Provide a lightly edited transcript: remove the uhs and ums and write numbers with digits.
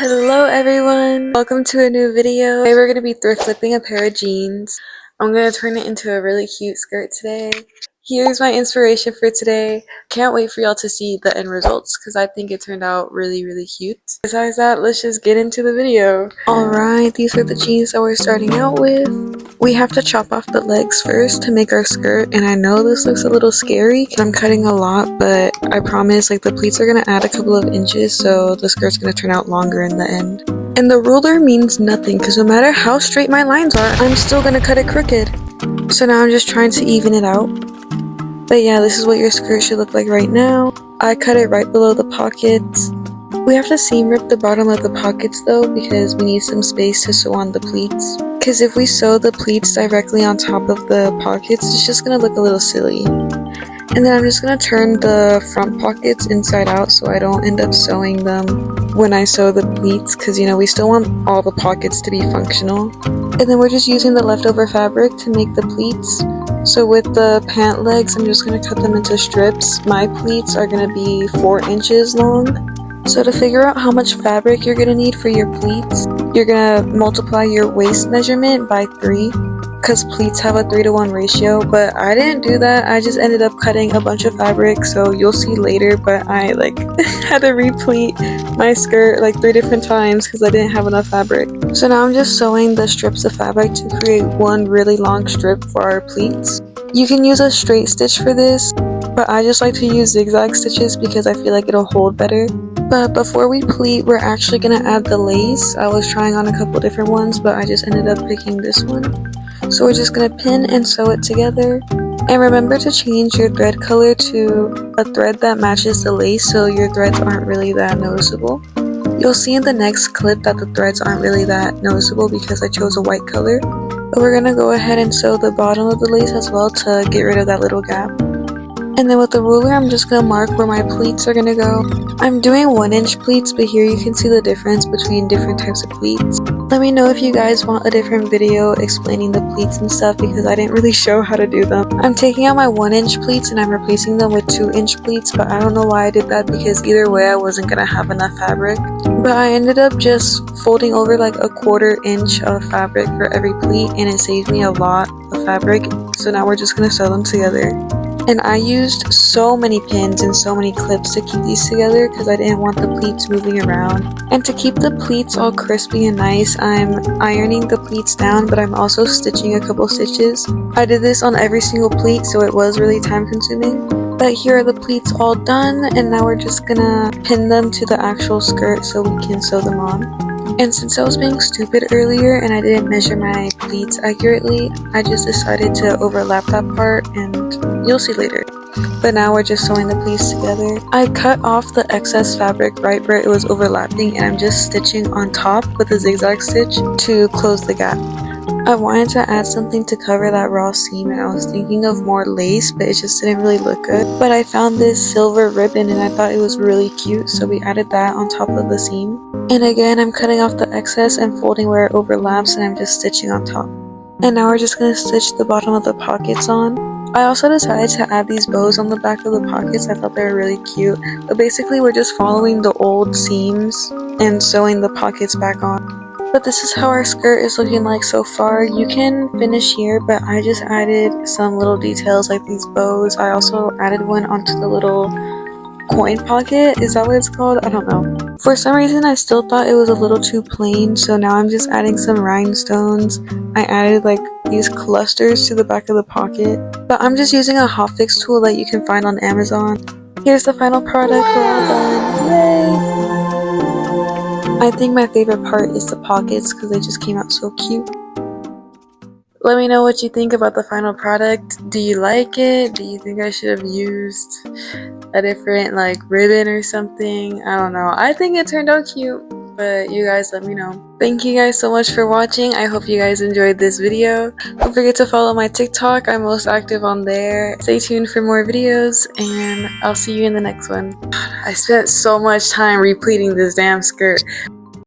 Hello everyone! Welcome to a new video. Today we're going to be thrift flipping a pair of jeans. I'm going to turn it into a really cute skirt today. Here's my inspiration for today. Can't wait for y'all to see the end results because I think it turned out really cute. Besides that, let's just get into the video. Alright, these are the jeans that we're starting out with. We have to chop off the legs first to make our skirt, and I know this looks a little scary because I'm cutting a lot, but I promise the pleats are going to add a couple of inches, so the skirt's going to turn out longer in the end. And the ruler means nothing because no matter how straight my lines are, I'm still going to cut it crooked. So now I'm just trying to even it out. But yeah, this is what your skirt should look like right now. I cut it right below the pockets. We have to seam rip the bottom of the pockets though because we need some space to sew on the pleats. Because if we sew the pleats directly on top of the pockets, it's just going to look a little silly. And then I'm just going to turn the front pockets inside out so I don't end up sewing them when I sew the pleats because, you know, we still want all the pockets to be functional. And then we're just using the leftover fabric to make the pleats. So with the pant legs, I'm just going to cut them into strips. My pleats are going to be 4 inches long. So to figure out how much fabric you're going to need for your pleats, you're going to multiply your waist measurement by 3. Because pleats have a 3-to-1 ratio, but I didn't do that. I just ended up cutting a bunch of fabric, so you'll see later, but I had to repleat my skirt 3 different times because I didn't have enough fabric. So now I'm just sewing the strips of fabric to create one really long strip for our pleats. You can use a straight stitch for this, but I just like to use zigzag stitches because I feel like it'll hold better. But before we pleat, we're actually going to add the lace. I was trying on a couple different ones, but I just ended up picking this one. So we're just going to pin and sew it together. And remember to change your thread color to a thread that matches the lace so your threads aren't really that noticeable. You'll see in the next clip that the threads aren't really that noticeable because I chose a white color. But we're going to go ahead and sew the bottom of the lace as well to get rid of that little gap. And then with the ruler, I'm just going to mark where my pleats are going to go. I'm doing 1-inch pleats, but here you can see the difference between different types of pleats. Let me know if you guys want a different video explaining the pleats and stuff because I didn't really show how to do them. I'm taking out my 1-inch pleats and I'm replacing them with 2-inch pleats, but I don't know why I did that because either way I wasn't going to have enough fabric. But I ended up just folding over a 1/4 inch of fabric for every pleat and it saved me a lot of fabric. So now we're just going to sew them together. And I used so many pins and so many clips to keep these together because I didn't want the pleats moving around. And to keep the pleats all crispy and nice, I'm ironing the pleats down, but I'm also stitching a couple stitches. I did this on every single pleat, so it was really time consuming. But here are the pleats all done, and now we're just gonna pin them to the actual skirt so we can sew them on. And since I was being stupid earlier and I didn't measure my pleats accurately, I just decided to overlap that part and you'll see later. But now we're just sewing the pleats together. I cut off the excess fabric right where it was overlapping and I'm just stitching on top with a zigzag stitch to close the gap. I wanted to add something to cover that raw seam and I was thinking of more lace, but it just didn't really look good. But I found this silver ribbon and I thought it was really cute, so we added that on top of the seam. And again, I'm cutting off the excess and folding where it overlaps and I'm just stitching on top. And now we're just going to stitch the bottom of the pockets on. I also decided to add these bows on the back of the pockets. I thought they were really cute. But basically we're just following the old seams and sewing the pockets back on. But this is how our skirt is looking like so far. You can finish here, but I just added some little details like these bows. I also added one onto the little coin pocket. Is that what it's called? I don't know. For some reason, I still thought it was a little too plain, so now I'm just adding some rhinestones. I added these clusters to the back of the pocket. But I'm just using a hotfix tool that you can find on Amazon. Here's the final product. We're all done. Yay! I think my favorite part is the pockets because they just came out so cute. Let me know what you think about the final product. Do you like it? Do you think I should have used a different ribbon or something? I don't know. I think it turned out cute, but you guys let me know. Thank you guys so much for watching. I hope you guys enjoyed this video. Don't forget to follow my TikTok. I'm most active on there. Stay tuned for more videos and I'll see you in the next one. I spent so much time repleating this damn skirt.